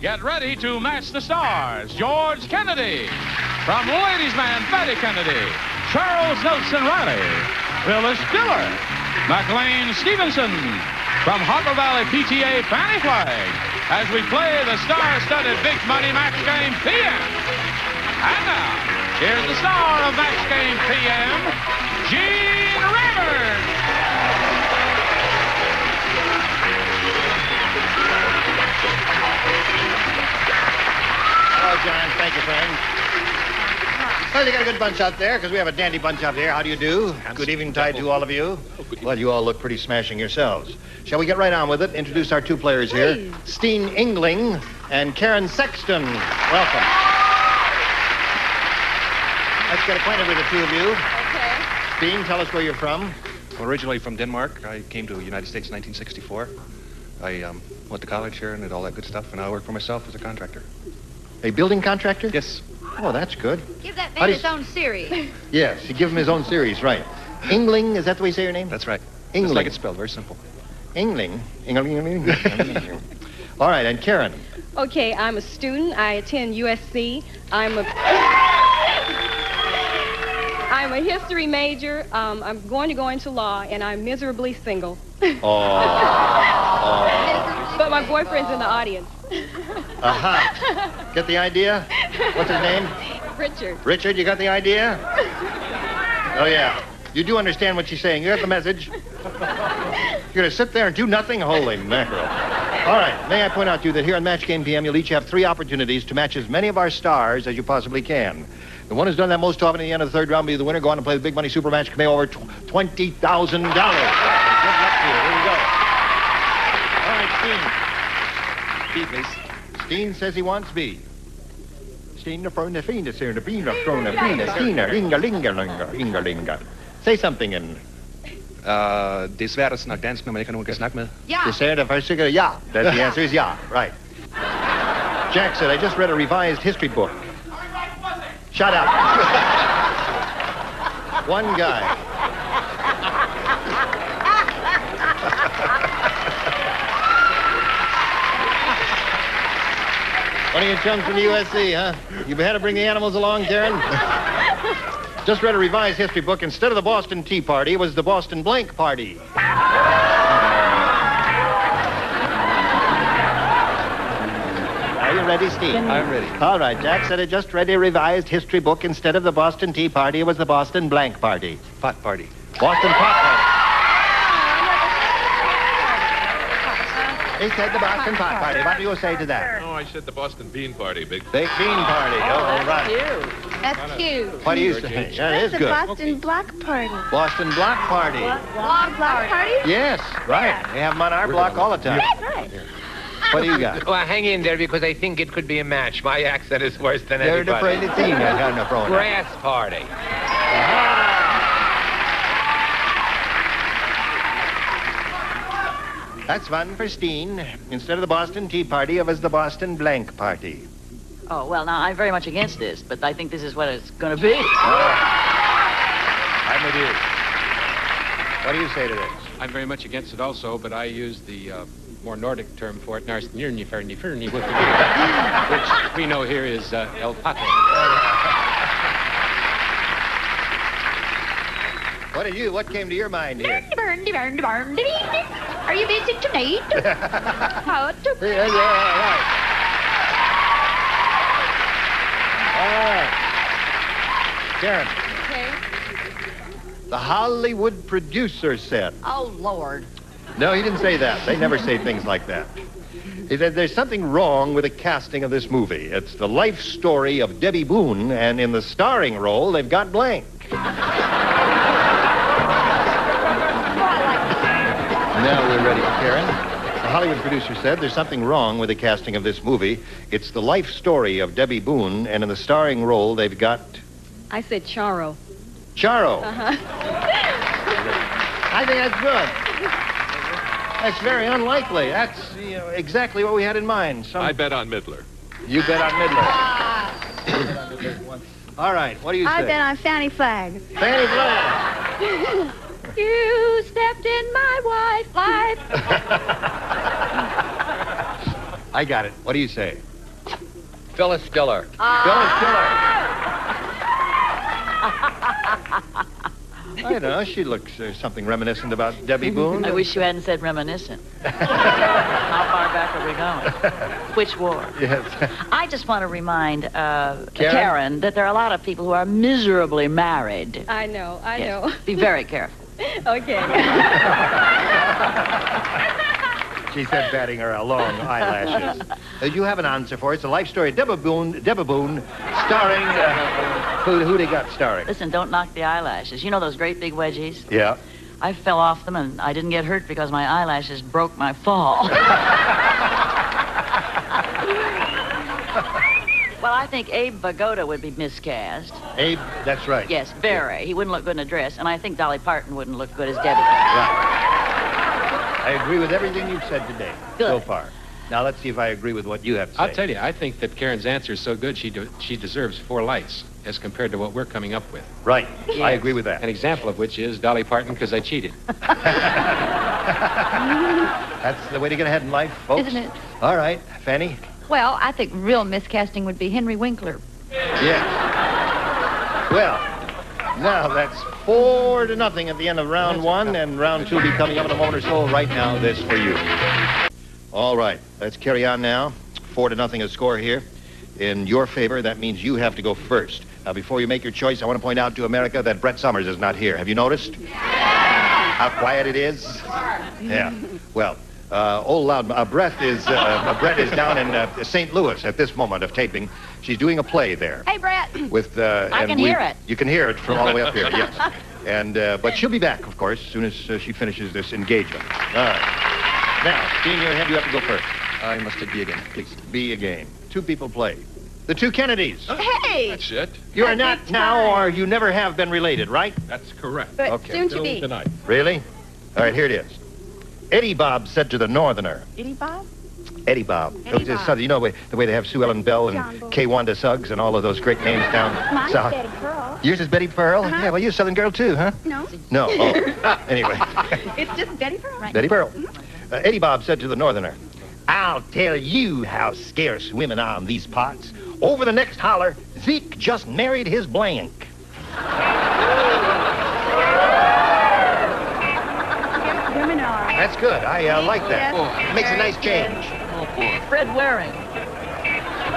Get ready to match the stars. George Kennedy. From Ladies' Man, Betty Kennedy. Charles Nelson Reilly. Phyllis Diller. McLean Stevenson. From Hopper Valley PTA, Fannie Flagg. As we play the star-studded Big Money Match Game PM. And now, here's the star of Match Game PM, Gene Rayburn. Hello, John. Thank you, friend. Well, you got a good bunch out there, because we have a dandy bunch out here. How do you do? Good evening tide to all of you. Well, you all look pretty smashing yourselves. Shall we get right on with it? Introduce our two players here. Steen Ingling and Karen Sexton. Welcome. Let's get acquainted with the two of you. Okay. Steen, tell us where you're from. Well, originally from Denmark. I came to the United States in 1964. I went to college here and did all that good stuff, and I work for myself as a contractor. A building contractor? Yes. Oh, that's good. Give that man his own series. Yes, you give him his own series, right. Ingling, is that the way you say your name? That's right. Ingling. Just like it's spelled, very simple. Ingling. Ingling. All right, and Karen. Okay, I'm a student. I attend USC. I'm a history major. I'm going to go into law, and I'm miserably single. But my boyfriend's in the audience. Get the idea? What's his name? Richard. Richard, you got the idea? Oh, yeah. You do understand what she's saying. You got the message? You're going to sit there and do nothing? Holy mackerel. All right. May I point out to you that here on Match Game PM, you'll each have 3 opportunities to match as many of our stars as you possibly can. The one who's done that most often at the end of the 3rd round will be the winner. Go on and play the Big Money Super Match. Can pay over $20,000. Good luck to you. Here we go. All right, Steen. B, please. Steen says he wants B. Steen, say something in. Det er svært at snakke dansk, når man ikke har nogen at snakke med. Yeah. That's the answer is yeah. Right. Jack said, I just read a revised history book. Shut up. One guy. One of your chums from the USC, huh? You had to bring the animals along, Karen? Just read a revised history book. Instead of the Boston Tea Party, it was the Boston Blank Party. Are you ready, Steve? I'm ready. All right, Jack said I just read a revised history book. Instead of the Boston Tea Party, it was the Boston Blank Party. Pot party. Boston Pot Party. He said the Boston Pot Party. What do you say to that? Oh, I said the Boston Bean Party, Big. Baked Bean Party. Oh, right. That's cute. What do you say? That is good. Boston Block Party. Boston Block Party. Block party? Yes, right. We have them on our block all the time. Right. What do you got? Well, hang in there because I think it could be a match. My accent is worse than They're the everybody. pretty thing. I got no problem. Grass party. That's one for Steen. Instead of the Boston Tea Party, it was the Boston Blank Party. Oh, well, now, I'm very much against this, but I think this is what it's going to be. I'm with you. What do you say to this? I'm very much against it also, but I use the more Nordic term for it, which we know here is El Pato. What came to your mind here? Are you busy tonight? How to... Yeah, right. All right. Karen. Okay. The Hollywood producer said. Oh, Lord. No, he didn't say that. They never say things like that. He said there's something wrong with the casting of this movie. It's the life story of Debbie Boone, and in the starring role, they've got blank. Now we're ready for Karen. The Hollywood producer said there's something wrong with the casting of this movie. It's the life story of Debbie Boone, and in the starring role, they've got... I said Charo. Charo. Uh-huh. I think that's good. That's very unlikely. That's exactly what we had in mind. I bet on Midler. You bet on Midler. All right, what do you say? I bet on Fannie Flagg. Fannie Flagg. You stepped in my wife's life. I got it. What do you say? Phyllis Diller. Phyllis Diller. I don't know. She looks something reminiscent about Debbie Boone. I wish you hadn't said reminiscent. How far back are we going? Which war? Yes. I just want to remind Karen that there are a lot of people who are miserably married. I know. Yes. Be very careful. Okay. She said, batting her long eyelashes. You have an answer for it. It's a life story. Deborah Boone, starring... who they got starring? Listen, don't knock the eyelashes. You know those great big wedgies? Yeah. I fell off them, and I didn't get hurt because my eyelashes broke my fall. Well, I think Abe Vigoda would be miscast. Abe, that's right. Yes, very. Yeah. He wouldn't look good in a dress, and I think Dolly Parton wouldn't look good as Debbie. Right. I agree with everything you've said today so far. Now, let's see if I agree with what you have to say. I'll tell you, I think that Karen's answer is so good, she deserves 4 lights as compared to what we're coming up with. Right. Yes. I agree with that. An example of which is Dolly Parton, because I cheated. That's the way to get ahead in life, folks. Isn't it? All right. Fannie? Well, I think real miscasting would be Henry Winkler. Yes. Well, now that's 4-0 at the end of round 1, and round 2 will be coming up in a moment or so. Right now, this for you. All right, let's carry on now. 4-0 is score here. In your favor, that means you have to go first. Now, before you make your choice, I want to point out to America that Brett Summers is not here. Have you noticed how quiet it is? Yeah. Well, old loud. Brett is down in St. Louis at this moment of taping. She's doing a play there. Hey, Brett. With I can hear it. You can hear it from all the way up here. Yes. And but she'll be back, of course, as soon as she finishes this engagement. All right. Now, Dean, your head, you have to go first. I must be a game, please. Be a game. 2 people play. The 2 Kennedys. Hey. That's it. You are not now, or you never have been related, right? That's correct. But Okay. soon to be. Tonight. Really? All right, here it is. Eddie Bob said to the Northerner. Eddie Bob? Eddie Bob. Eddie Bob. So, you know the way they have Sue Ellen Bell and Kay Wanda Suggs and all of those great names down Mine's south. Betty Pearl. Yours is Betty Pearl? Uh-huh. Yeah, well, you're a Southern girl, too, huh? No. No. Oh. Anyway. It's just Betty Pearl. Right. Betty Pearl. Eddie Bob said to the Northerner, I'll tell you how scarce women are in these parts. Over the next holler, Zeke just married his blank. Women are. That's good. I like that. It makes a nice change. Fred Waring.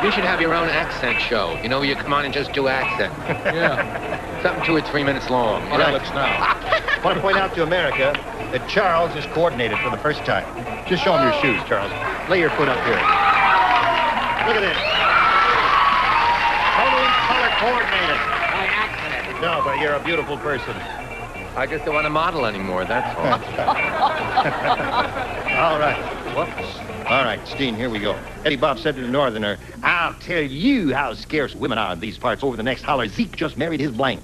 You should have your own accent show. You know, you come on and just do accent. Yeah. Something 2 or 3 minutes long. How that looks now. I want to point out to America that Charles is coordinated for the first time. Just show him your shoes, Charles. Lay your foot up here. Look at this. Totally color coordinated. By accident. No, but you're a beautiful person. I just don't want to model anymore, that's all. All right. Whoops. All right, Steen, here we go. Eddie Bob said to the Northerner, I'll tell you how scarce women are in these parts. Over the next holler, Zeke just married his blank.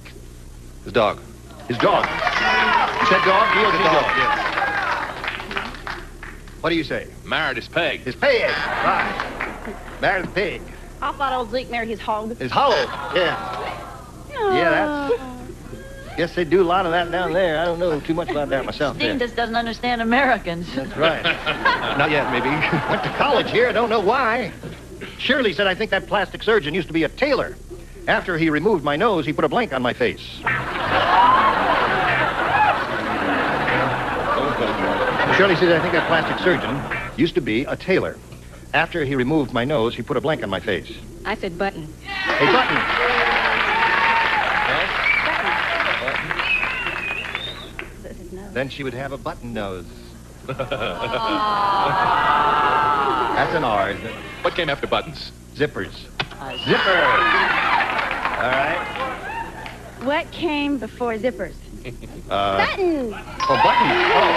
His dog. His dog. You said dog? You said dog. Yes. What do you say? Married his peg. His pig. Right. Married the pig. I thought old Zeke married his hog. His hog. Yeah. Yeah, that's... Guess they do a lot of that down there. I don't know too much about that myself. Dean just doesn't understand Americans. That's right. Not yet, maybe. Went to college here. I don't know why. Shirley said I think that plastic surgeon used to be a tailor. After he removed my nose, he put a blank on my face. Shirley said I think that plastic surgeon used to be a tailor. After he removed my nose, he put a blank on my face. I said button. A button. Then she would have a button nose. That's an R, isn't it? What came after buttons? Zippers. Zippers. All right. What came before zippers? Button. Oh, button. Oh.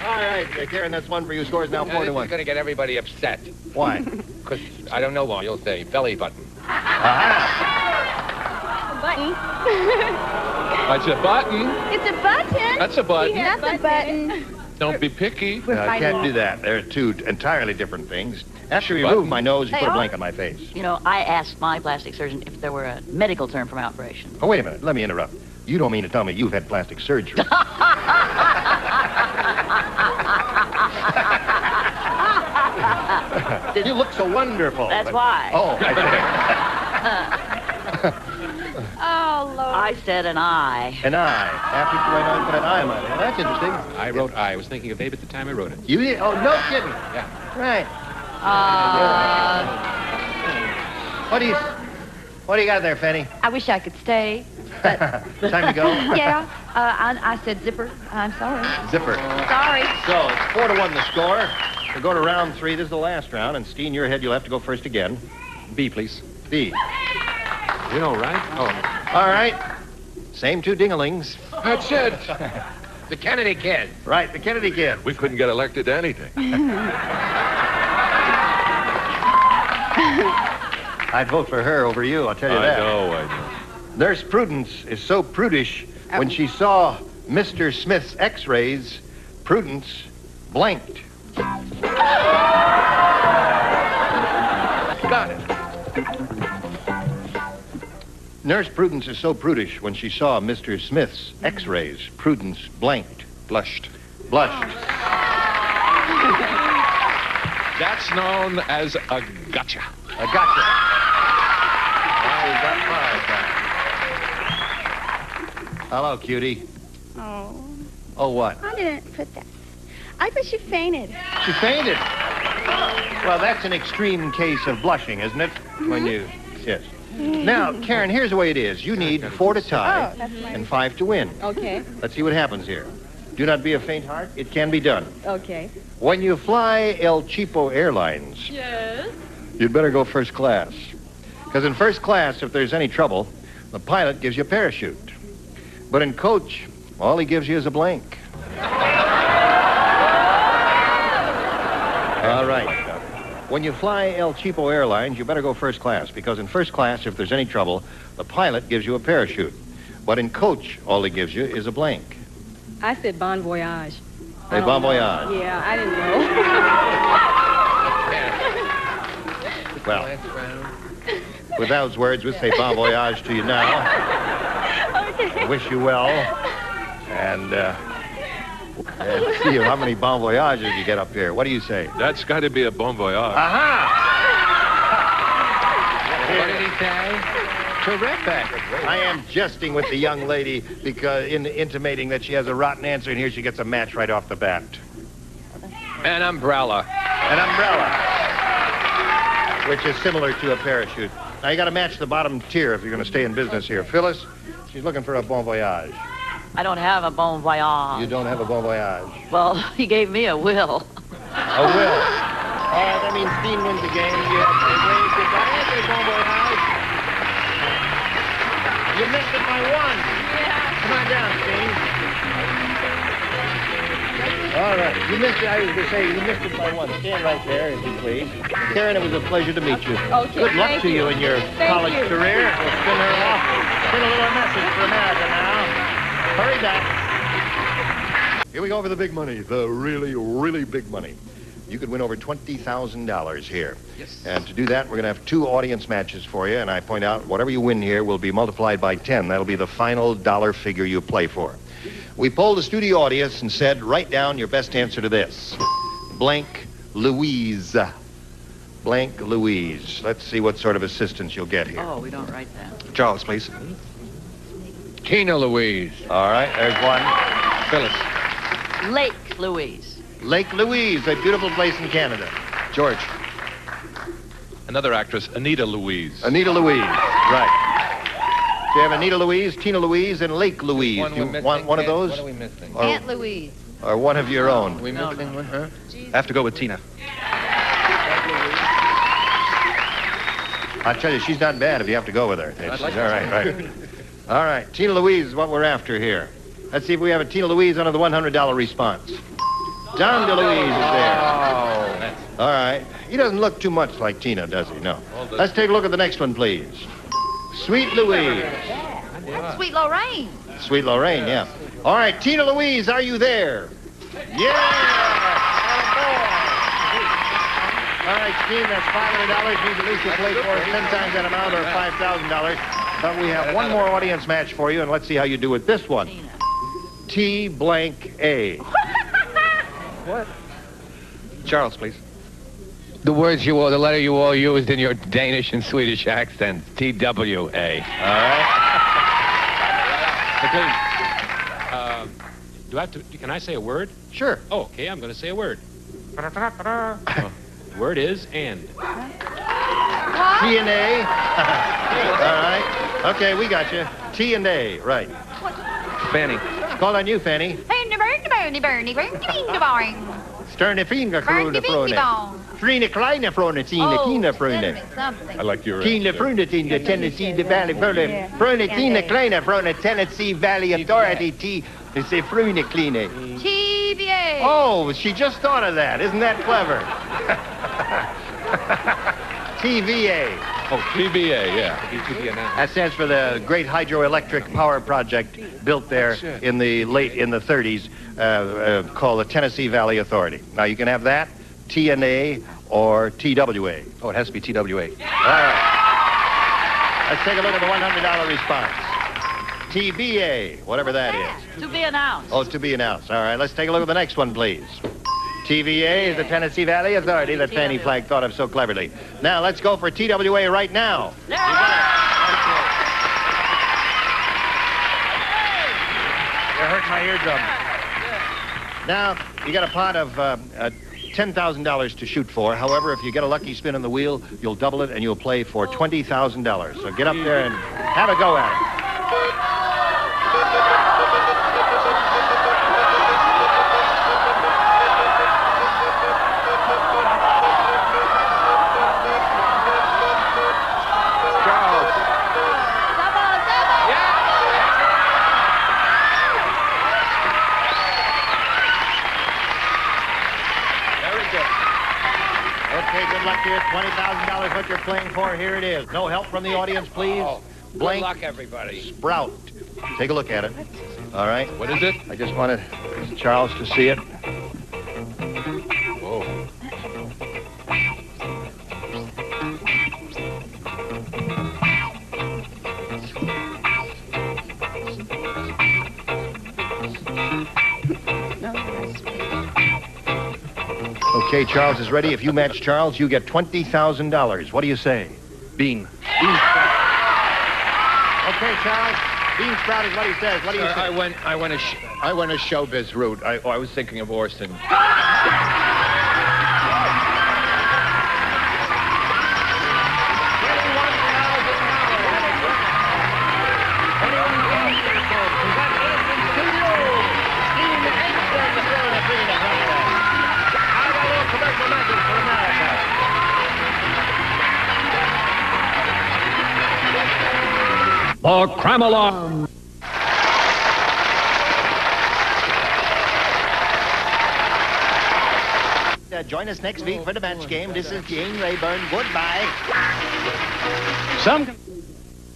All right, Karen, that's one for you. Score is now 4-1. This is going to get everybody upset. Why? Because I don't know why. You'll say belly button. Button. That's a button. It's a button. That's a button. That's a button. Don't be picky. I can't do that. They're 2 entirely different things. After he removed my nose, he put a blank on my face. You know, I asked my plastic surgeon if there were a medical term for operation. Oh, wait a minute. Let me interrupt. You don't mean to tell me you've had plastic surgery. You look so wonderful. That's why. Oh, I see. Oh, Lord. I said an I. An I. After you went on, put an I on it. Well, that's interesting. I wrote I. I was thinking of Abe at the time I wrote it. You did? Oh, no kidding. Yeah. Right. What do you got there, Fannie? I wish I could stay. But Time to go? yeah, I said zipper. I'm sorry. Zipper. Sorry. So, it's 4-1 the score. We'll go to round 3. This is the last round. And, Steen, your head, you'll have to go first again. B, please. B. You know, right? Oh. All right. Same two dingalings. That's it. The Kennedy kid. Right, the Kennedy kid. We couldn't get elected to anything. I'd vote for her over you, I'll tell you that. I know. Nurse Prudence is so prudish, when she saw Mr. Smith's x-rays, Prudence blanked. Got it. Nurse Prudence is so prudish, when she saw Mr. Smith's x-rays, Prudence blanked. Blushed. Blushed. That's known as a gotcha. I gotcha. Now we've got 5 back. Hello, cutie. Oh, Oh, what? I didn't put that. I thought she fainted. She fainted. Well, that's an extreme case of blushing, isn't it? When you... Yes. Now, Karen, here's the way it is. You need 4 to tie Oh, that's nice. and 5 to win. Okay. Let's see what happens here. Do not be a faint heart. It can be done. Okay. When you fly El Cheapo Airlines, Yes. you'd better go first class. Because in first class, if there's any trouble, the pilot gives you a parachute. But in coach, all he gives you is a blank. All right. When you fly El Cheapo Airlines, you better go first class. Because in first class, if there's any trouble, the pilot gives you a parachute. But in coach, all he gives you is a blank. I said bon voyage. Hey, bon voyage. Yeah, I didn't know. Well, with those words, we'll say bon voyage to you now. Okay. Wish you well. And see how many bon voyages you get up here. What do you say? That's got to be a bon voyage. Aha! What did he say? Terrific. I am jesting with the young lady because intimating that she has a rotten answer, and here she gets a match right off the bat. An umbrella. An umbrella, which is similar to a parachute. Now, you got to match the bottom tier if you're going to stay in business here. Phyllis, she's looking for a bon voyage. I don't have a bon voyage. You don't have a bon voyage. Well, he gave me a will. A will. All right, that means Steen wins the game. You have to wave goodbye. That's a bon voyage. You missed it by 1. Yeah. Come on down, Steen. All right. You missed it. I was going to say, you missed it by 1. Stand right there, if you please. Karen, it was a pleasure to meet you. Okay, Good luck thank to you you. in your Thank college you. career. We'll spin her off. Send a little message for America now. Hurry back. Here we go for the big money. The really, really big money. You could win over $20,000 here. Yes. And to do that, we're going to have 2 audience matches for you. And I point out, whatever you win here will be multiplied by 10. That'll be the final dollar figure you play for. We polled the studio audience and said, write down your best answer to this. Blank Louise. Blank Louise. Let's see what sort of assistance you'll get here. Oh, we don't write that. Charles, please. Tina Louise. All right, there's one. Phyllis. Lake Louise. Lake Louise, a beautiful place in Canada. George. Another actress, Anita Louise. Anita Louise, right. So you have Anita Louise, Tina Louise, and Lake Louise. One Do we're you missing. want one of those? What are we missing? Or, Aunt Louise. or one of your own? Are we missing one, huh? I have to go with Tina. I'll tell you, she's not bad if you have to go with her. It's, all right. All right, Tina Louise is what we're after here. Let's see if we have a Tina Louise under the $100 response. John DeLuise is there. Oh. All right. He doesn't look too much like Tina, does he? No. Let's take a look at the next one, please. Sweet Louise. That's Sweet Lorraine. Sweet Lorraine, yeah. All right, Tina Louise, are you there? Yeah! All right, Steve, that's $500. Means at least you play for us 10 times that amount, or $5,000. But we have one more audience match for you, and let's see how you do with this one. T blank A. What? Charles, please. the words the letter you all used in your Danish and Swedish accents. TWA. All right. Do I have to? Can I say a word? Sure. Oh, okay. I'm going to say a word. Word is and. T and A. All right. Okay, we got you. T and A. Right. Fannie. Call on you, Fannie. Sterne finger krone frone. Frine kleine frone tine kine frone. I like your... Kine frone tine Tennessee the Valley frone. Frone tine kleine frone Tennessee Valley Authority T. It's a frone kline. TVA. Oh, she just thought of that. Isn't that clever? TVA. Oh, TBA, yeah. That stands for the Great Hydroelectric Power Project built there in the 30s, called the Tennessee Valley Authority. Now, you can have that, TNA, or TWA. Oh, it has to be TWA. All right. Let's take a look at the $100 response. TBA, whatever that is. To be announced. Oh, to be announced. All right, let's take a look at the next one, please. TVA is the Tennessee Valley Authority that Fannie Flagg thought of so cleverly. Now, let's go for TWA right now. You hurt my eardrum. Now, you got a pot of $10,000 to shoot for. However, if you get a lucky spin on the wheel, you'll double it and you'll play for $20,000. So get up there and have a go at it. $20,000 what you're playing for. Here it is. No help from the audience, please. Blank. Good luck, everybody. Sprout. Take a look at it. All right. What is it? I just wanted Charles to see it. Whoa. Okay, Charles is ready. If you match Charles, you get $20,000. What do you say? Bean. Bean sprout. Okay, Charles. Bean sprout is what he says. What do you say? I went a showbiz route. I was thinking of Orson. The Crime Alarm. Join us next week for the match game. This is Jane Rayburn. Goodbye.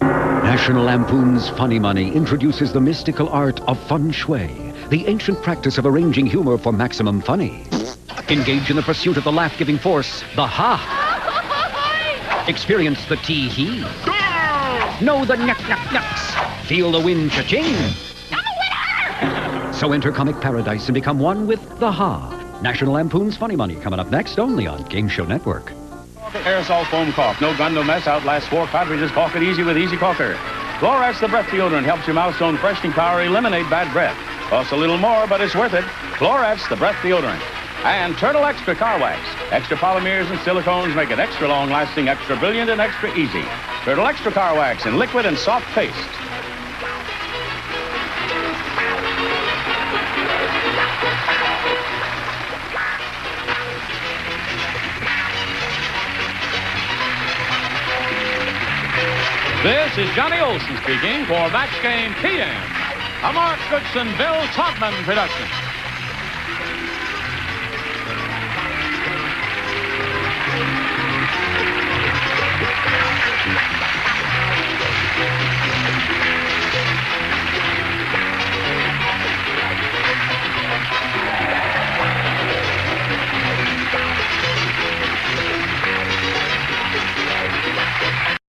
National Lampoon's Funny Money introduces the mystical art of feng shui, the ancient practice of arranging humor for maximum funny. Engage in the pursuit of the laugh-giving force, the ha. Experience the tee-hee. Know the knuck-knuck-knucks. Feel the wind cha-ching. I'm a winner! So enter comic paradise and become one with the ha. National Lampoon's Funny Money coming up next only on Game Show Network. Aerosol foam caulk. No gun, no mess. Outlast 4 cartridges. Caulk it easy with Easy Caulker. Clorox the breath deodorant helps your mouth's own freshening power eliminate bad breath. Costs a little more, but it's worth it. Clorox the breath deodorant. And Turtle Extra Car Wax. Extra polymers and silicones make it extra long-lasting, extra brilliant, and extra easy. Turtle Extra Car Wax in liquid and soft paste. This is Johnny Olson speaking for Match Game PM, a Mark Goodson, Bill Todman production.